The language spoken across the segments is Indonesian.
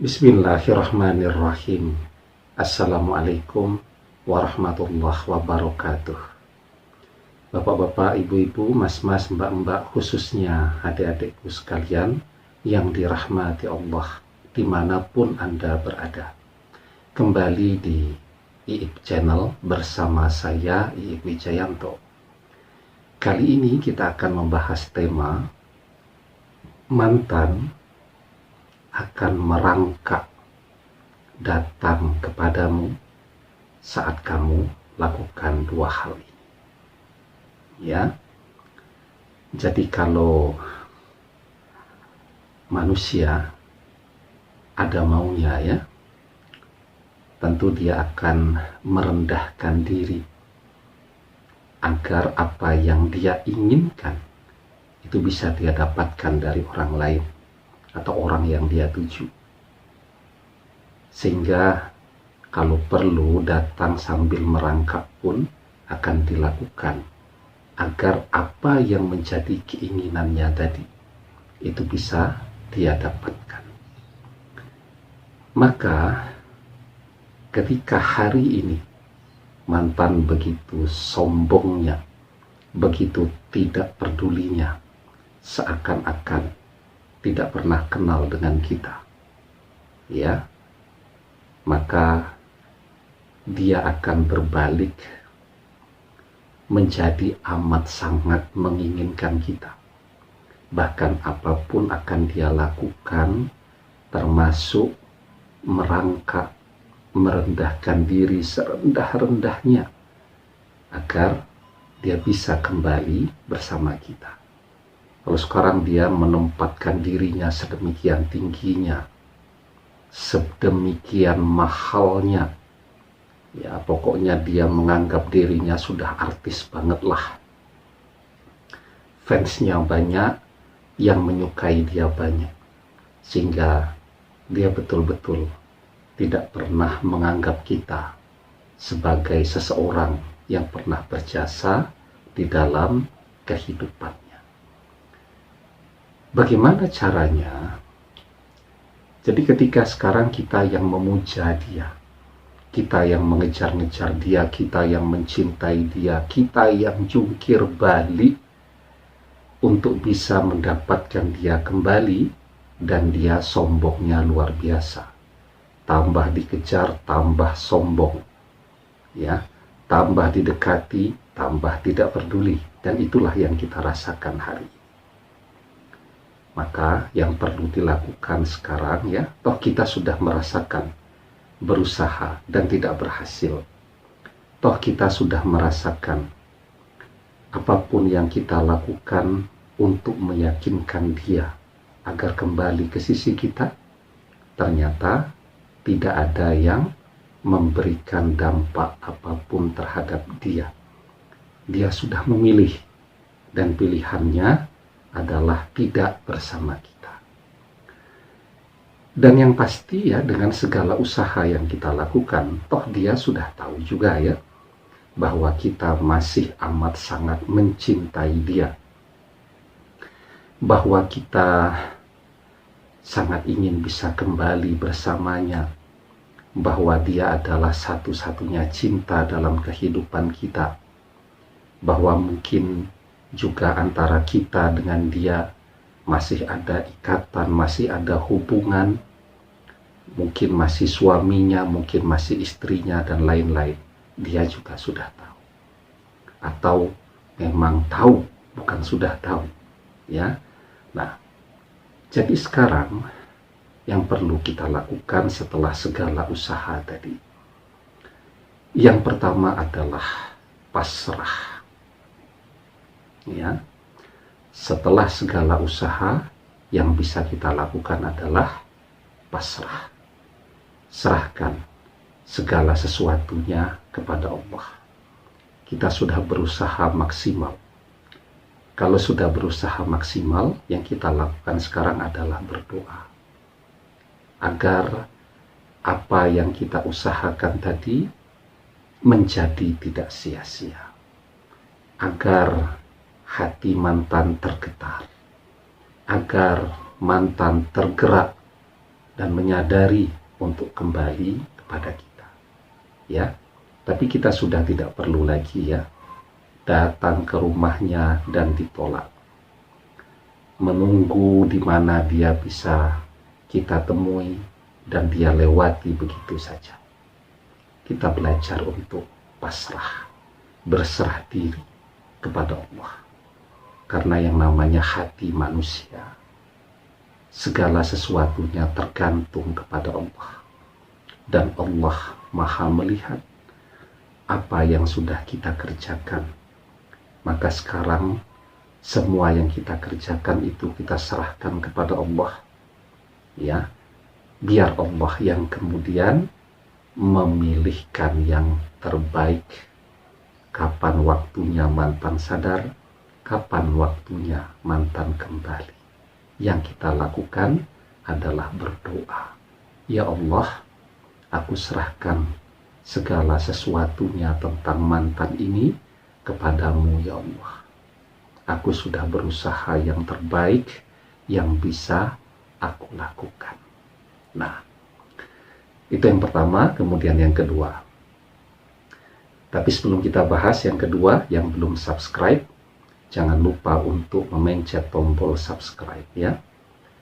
Bismillahirrahmanirrahim. Assalamualaikum warahmatullahi wabarakatuh. Bapak-bapak, ibu-ibu, mas-mas, mbak-mbak, khususnya adik-adikku sekalian yang dirahmati Allah dimanapun Anda berada. Kembali di IIP Channel bersama saya, IIP Wijayanto. Kali ini kita akan membahas tema mantan akan merangkak datang kepadamu saat kamu lakukan dua hal ini. Ya, jadi kalau manusia ada maunya ya, tentu dia akan merendahkan diri agar apa yang dia inginkan itu bisa dia dapatkan dari orang lain atau orang yang dia tuju, sehingga kalau perlu datang sambil merangkak pun akan dilakukan agar apa yang menjadi keinginannya tadi itu bisa dia dapatkan. Maka ketika hari ini mantan begitu sombongnya, begitu tidak pedulinya, seakan-akan tidak pernah kenal dengan kita, ya, maka dia akan berbalik menjadi amat sangat menginginkan kita. Bahkan apapun akan dia lakukan, termasuk merangkak, merendahkan diri serendah-rendahnya agar dia bisa kembali bersama kita. Kalau sekarang dia menempatkan dirinya sedemikian tingginya, sedemikian mahalnya, ya pokoknya dia menganggap dirinya sudah artis banget lah. Fansnya banyak, yang menyukai dia banyak, sehingga dia betul-betul tidak pernah menganggap kita sebagai seseorang yang pernah berjasa di dalam kehidupannya. Bagaimana caranya? Jadi ketika sekarang kita yang memuja dia, kita yang mengejar-ngejar dia, kita yang mencintai dia, kita yang jungkir balik untuk bisa mendapatkan dia kembali, dan dia sombongnya luar biasa. Tambah dikejar, tambah sombong. Ya, tambah didekati, tambah tidak peduli, dan itulah yang kita rasakan hari ini. Maka yang perlu dilakukan sekarang ya, toh kita sudah merasakan berusaha dan tidak berhasil. Toh kita sudah merasakan apapun yang kita lakukan untuk meyakinkan dia agar kembali ke sisi kita, ternyata tidak ada yang memberikan dampak apapun terhadap dia. Dia sudah memilih, dan pilihannya adalah tidak bersama kita. Dan yang pasti ya, dengan segala usaha yang kita lakukan, toh dia sudah tahu juga ya, bahwa kita masih amat sangat mencintai dia, bahwa kita sangat ingin bisa kembali bersamanya, bahwa dia adalah satu-satunya cinta dalam kehidupan kita, bahwa mungkin juga antara kita dengan dia masih ada ikatan, masih ada hubungan, mungkin masih suaminya, mungkin masih istrinya, dan lain-lain. Dia juga sudah tahu, atau memang tahu, bukan sudah tahu ya. Nah, jadi sekarang yang perlu kita lakukan setelah segala usaha tadi, yang pertama adalah pasrah. Ya, setelah segala usaha, yang bisa kita lakukan adalah pasrah. Serahkan segala sesuatunya kepada Allah. Kita sudah berusaha maksimal. Kalau sudah berusaha maksimal, yang kita lakukan sekarang adalah berdoa agar apa yang kita usahakan tadi menjadi tidak sia-sia, agar hati mantan tergetar, agar mantan tergerak dan menyadari untuk kembali kepada kita. Ya, tapi kita sudah tidak perlu lagi ya datang ke rumahnya dan ditolak. Menunggu di mana dia bisa kita temui dan dia lewati begitu saja. Kita belajar untuk pasrah, berserah diri kepada Allah. Karena yang namanya hati manusia, segala sesuatunya tergantung kepada Allah. Dan Allah Maha melihat apa yang sudah kita kerjakan. Maka sekarang semua yang kita kerjakan itu kita serahkan kepada Allah. Ya, biar Allah yang kemudian memilihkan yang terbaik. Kapan waktunya mantan sadar, kapan waktunya mantan kembali. Yang kita lakukan adalah berdoa. Ya Allah, aku serahkan segala sesuatunya tentang mantan ini kepadamu ya Allah. Aku sudah berusaha yang terbaik yang bisa aku lakukan. Nah, itu yang pertama. Kemudian yang kedua. Tapi sebelum kita bahas yang kedua, yang belum subscribe, jangan lupa untuk memencet tombol subscribe ya,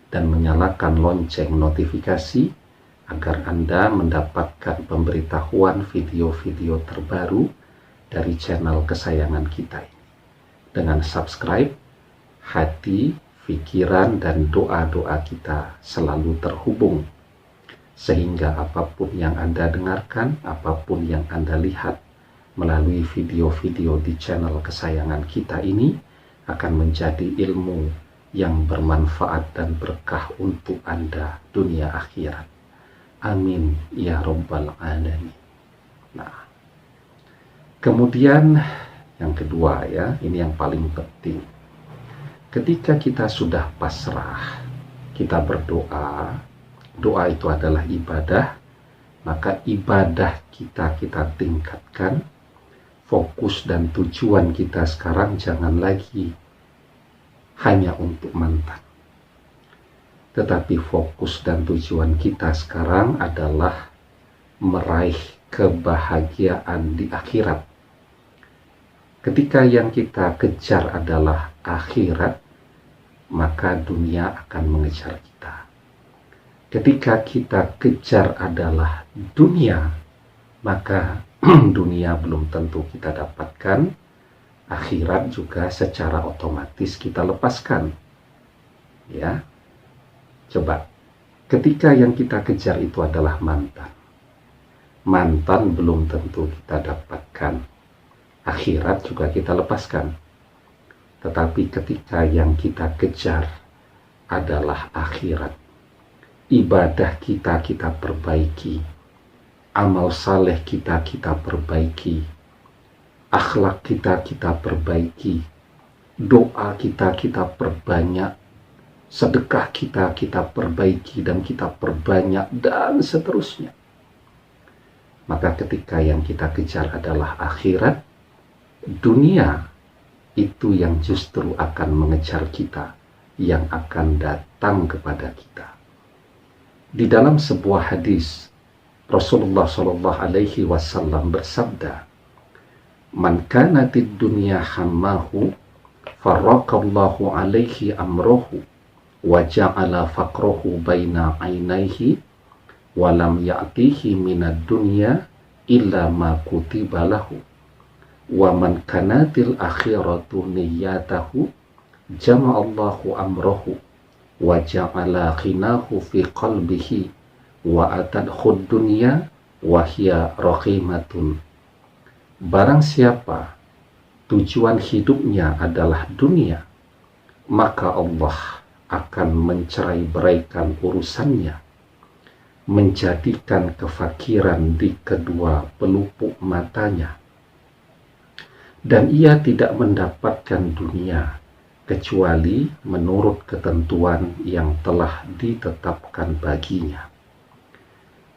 dan menyalakan lonceng notifikasi agar Anda mendapatkan pemberitahuan video-video terbaru dari channel kesayangan kita ini. Dengan subscribe, hati, pikiran, dan doa-doa kita selalu terhubung. Sehingga apapun yang Anda dengarkan, apapun yang Anda lihat melalui video-video di channel kesayangan kita ini akan menjadi ilmu yang bermanfaat dan berkah untuk Anda dunia akhirat. Amin ya Rabbal Alamin. Nah, kemudian yang kedua ya, ini yang paling penting. Ketika kita sudah pasrah, kita berdoa, doa itu adalah ibadah, maka ibadah kita tingkatkan. Fokus dan tujuan kita sekarang jangan lagi hanya untuk mantan. Tetapi fokus dan tujuan kita sekarang adalah meraih kebahagiaan di akhirat. Ketika yang kita kejar adalah akhirat, maka dunia akan mengejar kita. Ketika kita kejar adalah dunia, maka dunia belum tentu kita dapatkan, akhirat juga secara otomatis kita lepaskan. Ya, coba, ketika yang kita kejar itu adalah mantan, mantan belum tentu kita dapatkan, akhirat juga kita lepaskan. Tetapi ketika yang kita kejar adalah akhirat, ibadah kita perbaiki, amal saleh kita perbaiki, akhlak kita perbaiki, doa kita perbanyak, sedekah kita perbaiki dan kita perbanyak, dan seterusnya. Maka ketika yang kita kejar adalah akhirat, dunia itu yang justru akan mengejar kita, yang akan datang kepada kita. Di dalam sebuah hadis, Rasulullah Shallallahu Alaihi Wasallam bersabda, "Man kanatid dunya hammahu, farraqallahu alaihi amrohu, wa ja'ala faqrohu baina ainaihi, wa lam ya'tihi minad dunya illa ma kutiba lahu. Wa man kanatil akhiratu niyyatahu, jama'allahu amrohu, wa ja'ala khinahu fi qalbihi, wa atadkhud dunya wa hiya raqimatun." Barang siapa tujuan hidupnya adalah dunia, maka Allah akan mencerai-beraikan urusannya, menjadikan kefakiran di kedua pelupuk matanya, dan ia tidak mendapatkan dunia kecuali menurut ketentuan yang telah ditetapkan baginya.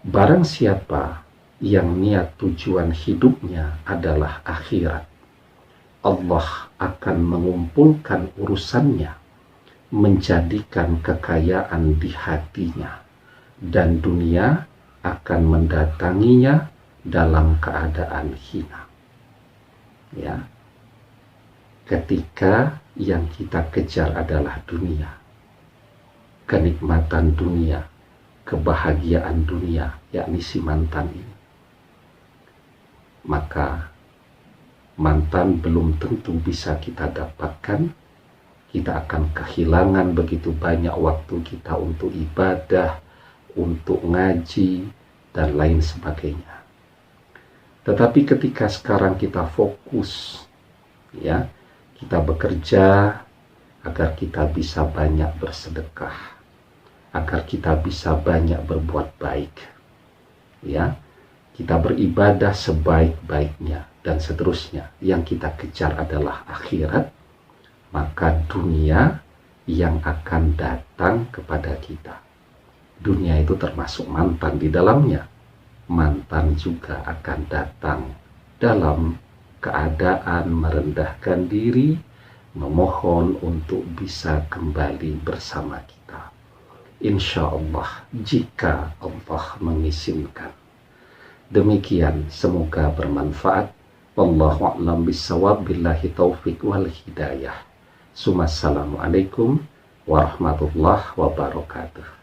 Barang siapa yang niat tujuan hidupnya adalah akhirat, Allah akan mengumpulkan urusannya, menjadikan kekayaan di hatinya, dan dunia akan mendatanginya dalam keadaan hina. Ya, ketika yang kita kejar adalah dunia, kenikmatan dunia, kebahagiaan dunia, yakni si mantan ini, maka mantan belum tentu bisa kita dapatkan. Kita akan kehilangan begitu banyak waktu kita untuk ibadah, untuk ngaji, dan lain sebagainya. Tetapi ketika sekarang kita fokus, ya, kita bekerja agar kita bisa banyak bersedekah, agar kita bisa banyak berbuat baik, ya, kita beribadah sebaik-baiknya, dan seterusnya. Yang kita kejar adalah akhirat, maka dunia yang akan datang kepada kita. Dunia itu termasuk mantan di dalamnya. Mantan juga akan datang dalam keadaan merendahkan diri, memohon untuk bisa kembali bersama kita. Insya Allah, jika Allah mengizinkan. Demikian, semoga bermanfaat. Wallahu a'lam bishawab, billahi taufik wal hidayah. Assalamualaikum warahmatullahi wabarakatuh.